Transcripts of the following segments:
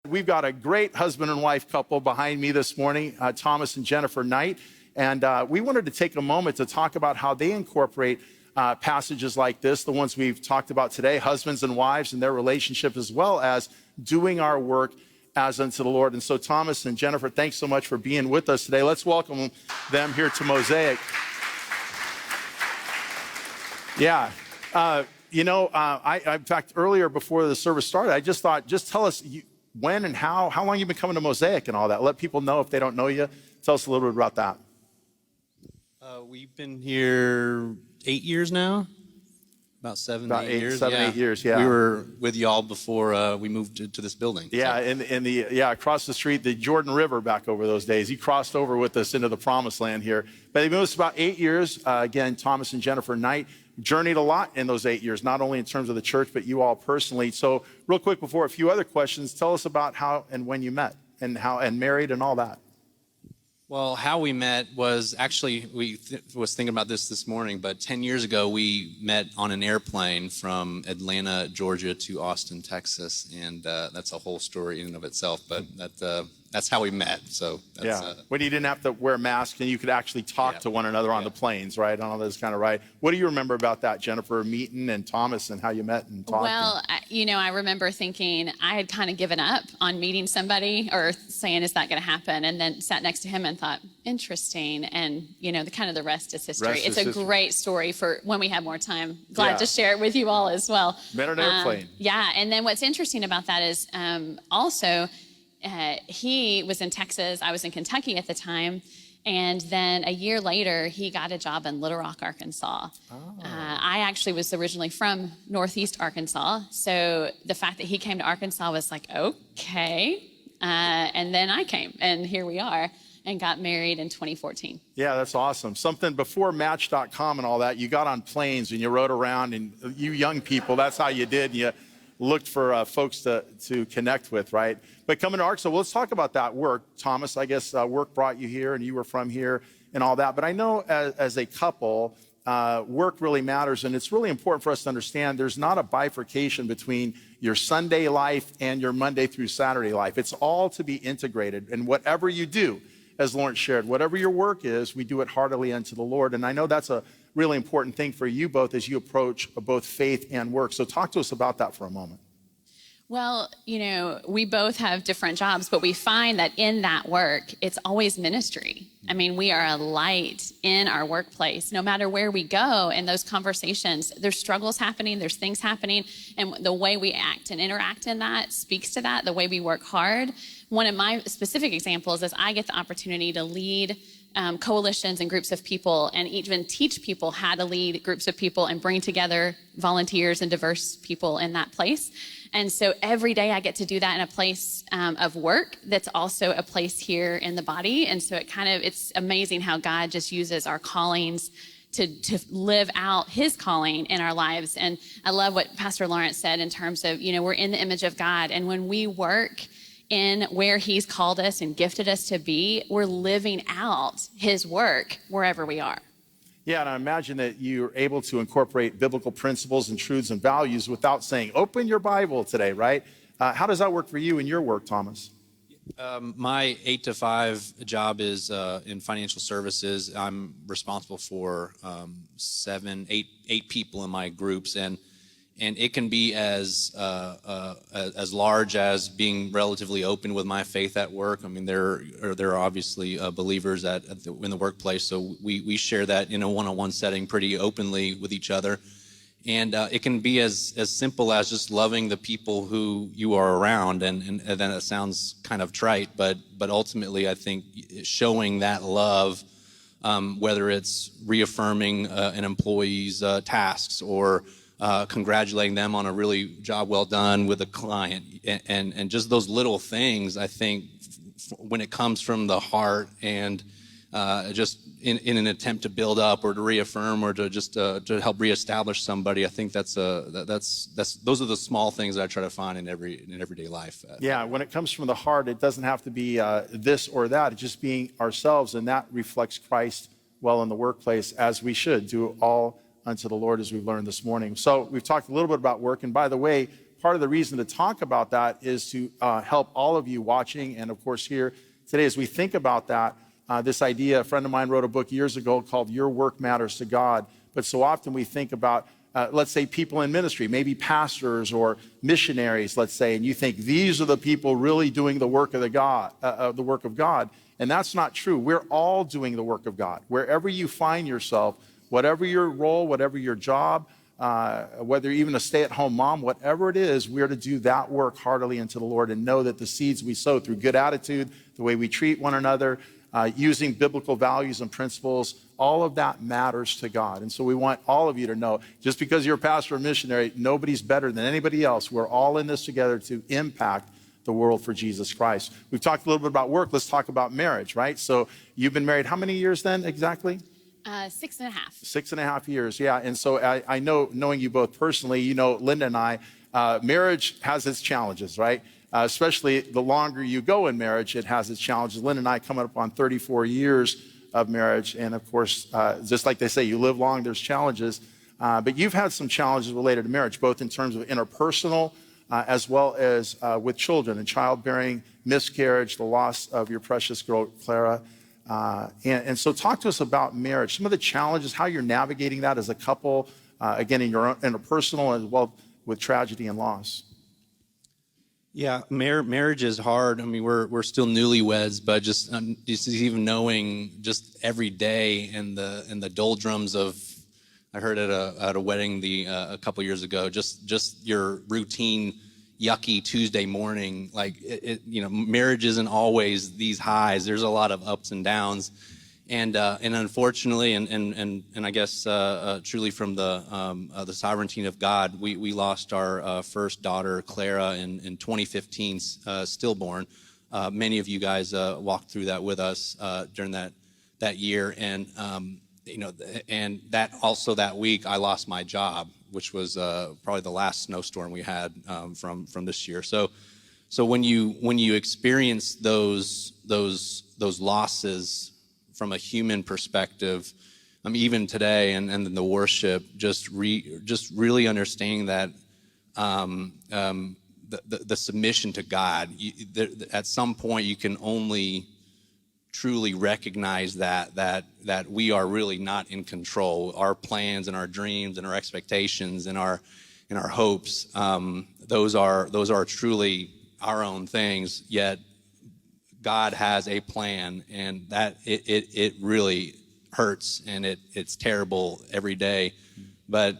We've got a great husband and wife couple behind me this morning, Thomas and Jennifer Knight. And we wanted to take a moment to talk about how they incorporate passages like this, the ones we've talked about today, husbands and wives and their relationship, as well as doing our work as unto the Lord. And so Thomas and Jennifer, thanks so much for being with us today. Let's welcome them here to Mosaic. Yeah. In fact, earlier before the service started, I just thought, just tell us when and how long you've been coming to Mosaic and all that. Let people know if they don't know you. Tell us a little bit about that. We've been here 8 years now. About 7, 8 years. 8 years, yeah. We were with y'all before we moved to this building. Yeah, so. Across the street, the Jordan River back over those days. He crossed over with us into the promised land here. But they've been with us about 8 years. Again, Thomas and Jennifer Knight journeyed a lot in those 8 years, not only in terms of the church, but you all personally. So real quick, before a few other questions, tell us about how and when you met and married and all that. Well, how we met was actually, was thinking about this morning, but 10 years ago, we met on an airplane from Atlanta, Georgia to Austin, Texas. And that's a whole story in and of itself, but that's how we met. So that's, when you didn't have to wear masks and you could actually talk to one another on the planes, right? On all those kind of, right? What do you remember about that, Jennifer, meeting and Thomas and how you met and talked? Well, I remember thinking I had kind of given up on meeting somebody or saying, is that going to happen? And then sat next to him and thought, interesting. And, the rest is history. It's a great story for when we have more time. Glad to share it with you all as well. Met on an airplane. And then what's interesting about that is also, he was in Texas, I was in Kentucky at the time, and then a year later, he got a job in Little Rock, Arkansas. I actually was originally from Northeast Arkansas, so the fact that he came to Arkansas was like, okay, and then I came, and here we are, and got married in 2014. Yeah, that's awesome. Something before Match.com and all that, you got on planes and you rode around, and you young people, that's how you did. You looked for folks to connect with, right? But coming to Arkansas, well, let's talk about that work. Thomas, I guess work brought you here and you were from here and all that. But I know as a couple, work really matters. And it's really important for us to understand there's not a bifurcation between your Sunday life and your Monday through Saturday life. It's all to be integrated. And whatever you do, as Lawrence shared, whatever your work is, we do it heartily unto the Lord. And I know that's a really important thing for you both as you approach both faith and work. So talk to us about that for a moment. Well, we both have different jobs, but we find that in that work, it's always ministry. I mean, we are a light in our workplace. No matter where we go in those conversations, there's struggles happening, there's things happening, and the way we act and interact in that speaks to that, the way we work hard. One of my specific examples is I get the opportunity to lead coalitions and groups of people and even teach people how to lead groups of people and bring together volunteers and diverse people in that place. And so every day I get to do that in a place of work that's also a place here in the body. And so it's amazing how God just uses our callings to live out his calling in our lives. And I love what Pastor Lawrence said in terms of, we're in the image of God. And when we work in where he's called us and gifted us to be, we're living out his work wherever we are. Yeah, and I imagine that you're able to incorporate biblical principles and truths and values without saying, open your Bible today, right? How does that work for you in your work, Thomas? My 8 to 5 job is in financial services. I'm responsible for 8 people in my groups, and it can be as large as being relatively open with my faith at work. I mean, there are obviously believers in the workplace, so we share that in a one-on-one setting pretty openly with each other. And it can be as simple as just loving the people who you are around, and then it sounds kind of trite, but ultimately I think showing that love, whether it's reaffirming an employee's tasks or congratulating them on a really job well done with a client, and just those little things, I think when it comes from the heart and just in an attempt to build up or to reaffirm or to just to help reestablish somebody, I think those are the small things that I try to find in everyday life. Yeah, when it comes from the heart, it doesn't have to be this or that. It's just being ourselves, and that reflects Christ well in the workplace, as we should do all unto the Lord, as we've learned this morning. So we've talked a little bit about work. And by the way, part of the reason to talk about that is to help all of you watching and, of course, here today as we think about that, this idea. A friend of mine wrote a book years ago called Your Work Matters to God. But so often we think about, let's say, people in ministry, maybe pastors or missionaries, let's say, and you think these are the people really doing the work of the work of God. And that's not true. We're all doing the work of God. Wherever you find yourself, whatever your role, whatever your job, whether you're even a stay-at-home mom, whatever it is, we're to do that work heartily unto the Lord and know that the seeds we sow through good attitude, the way we treat one another, using biblical values and principles, all of that matters to God. And so we want all of you to know, just because you're a pastor or missionary, nobody's better than anybody else. We're all in this together to impact the world for Jesus Christ. We've talked a little bit about work. Let's talk about marriage, right? So you've been married how many years then exactly? 6.5. 6.5 years, yeah. And so I know, knowing you both personally, you know, Linda and I, marriage has its challenges, right? Especially the longer you go in marriage, it has its challenges. Linda and I coming up on 34 years of marriage. And of course, just like they say, you live long, there's challenges. But you've had some challenges related to marriage, both in terms of interpersonal, as well as with children and childbearing, miscarriage, the loss of your precious girl, Clara. And so talk to us about marriage, some of the challenges, how you're navigating that as a couple, again, in your own interpersonal as well with tragedy and loss. Yeah, marriage is hard. I mean, we're still newlyweds, but just even knowing just every day and the doldrums of, I heard at a wedding a couple years ago, just your routine yucky Tuesday morning, like marriage isn't always these highs. There's a lot of ups and downs, and unfortunately, and I guess truly from the sovereignty of God, we lost our first daughter, Clara, in 2015, stillborn. Many of you guys walked through that with us during that year, and and that week I lost my job, which was probably the last snowstorm we had from this year. So when you experience those losses from a human perspective, even today and the worship, just really understanding that the submission to God, at some point you can only truly recognize that we are really not in control. Our plans and our dreams and our expectations and our hopes, those are truly our own things. Yet God has a plan, and that it really hurts and it's terrible every day. But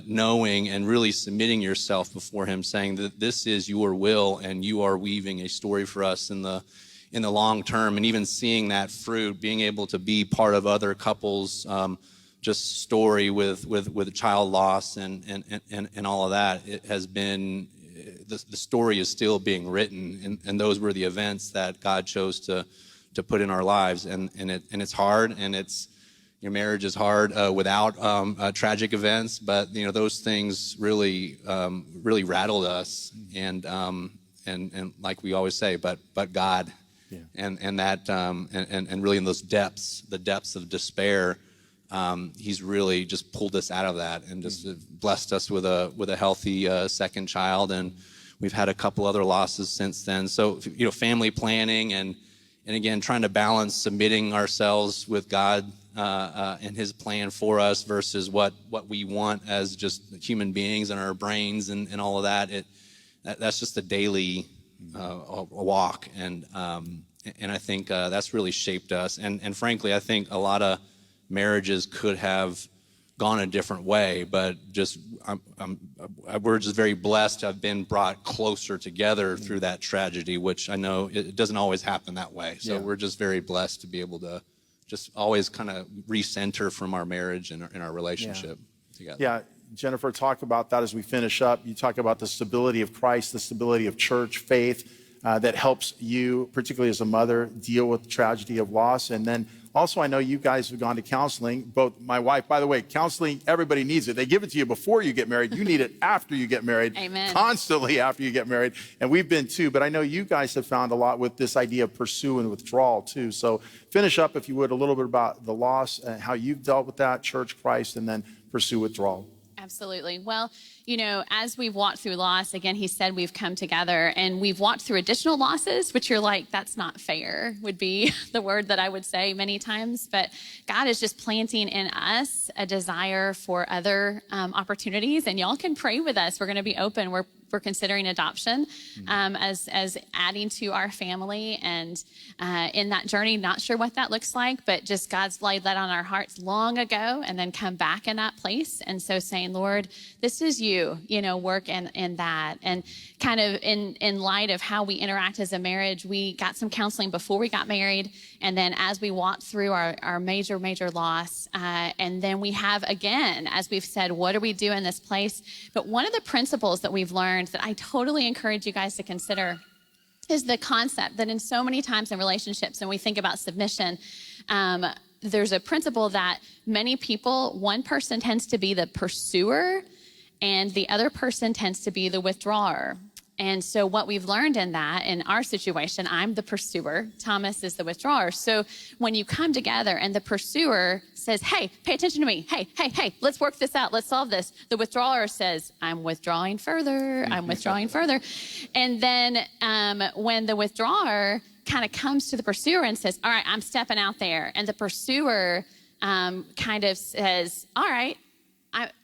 knowing and really submitting yourself before Him, saying that this is your will and you are weaving a story for us in the long term, and even seeing that fruit, being able to be part of other couples, just story with child loss and all of that. It has been, the story is still being written, and those were the events that God chose to put in our lives, and it's hard, and your marriage is hard without tragic events, but those things really rattled us, and like we always say, but God. Yeah. And that and really in those depths, the depths of despair, He's really just pulled us out of that and just blessed us with a healthy second child, and we've had a couple other losses since then. So family planning and again trying to balance submitting ourselves with God and His plan for us versus what we want as just human beings and our brains and all of that. That's just a daily a walk, and I think that's really shaped us. And frankly, I think a lot of marriages could have gone a different way, but we're just very blessed to have been brought closer together through that tragedy, which I know it doesn't always happen that way. So we're just very blessed to be able to just always kind of recenter from our marriage and our relationship together. Yeah. Jennifer, talk about that as we finish up. You talk about the stability of Christ, the stability of church faith that helps you, particularly as a mother, deal with the tragedy of loss. And then also, I know you guys have gone to counseling. Both my wife, by the way, counseling, everybody needs it. They give it to you before you get married. You need it after you get married. Amen. Constantly after you get married. And we've been too. But I know you guys have found a lot with this idea of pursue and withdrawal too. So finish up, if you would, a little bit about the loss and how you've dealt with that, church, Christ, and then pursue withdrawal. Absolutely. Well, as we've walked through loss, again, he said we've come together and we've walked through additional losses, which you're like, that's not fair, would be the word that I would say many times. But God is just planting in us a desire for other opportunities. And y'all can pray with us. We're going to be open. We're considering adoption as adding to our family, and in that journey, not sure what that looks like, but just God's laid that on our hearts long ago, and then come back in that place. And so saying, Lord, this is you, work in that. And kind of in light of how we interact as a marriage, we got some counseling before we got married. And then as we walked through our major loss, and then we have, again, as we've said, what do we do in this place? But one of the principles that we've learned that I totally encourage you guys to consider is the concept that in so many times in relationships, and we think about submission, there's a principle that many people, one person tends to be the pursuer and the other person tends to be the withdrawer. And so what we've learned in our situation, I'm the pursuer, Thomas is the withdrawer. So when you come together and the pursuer says, hey, pay attention to me. Hey, let's work this out. Let's solve this. The withdrawer says, I'm withdrawing further. I'm withdrawing further. And then when the withdrawer kind of comes to the pursuer and says, all right, I'm stepping out there. And the pursuer kind of says, all right,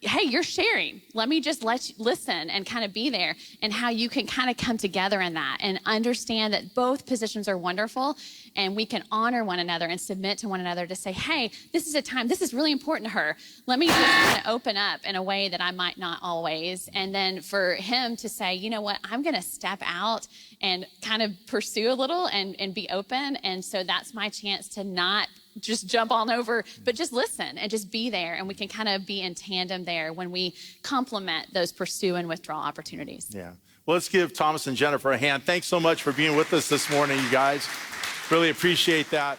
hey, you're sharing. Let me just let you listen and kind of be there, and how you can kind of come together in that and understand that both positions are wonderful, and we can honor one another and submit to one another to say, hey, this is a time, this is really important to her. Let me just kind of open up in a way that I might not always. And then for him to say, you know what, I'm going to step out and kind of pursue a little and be open. And so that's my chance to not just jump on over, but just listen and just be there. And we can kind of be in tandem there when we complement those pursue and withdraw opportunities. Yeah. Well, let's give Thomas and Jennifer a hand. Thanks so much for being with us this morning, you guys. Really appreciate that.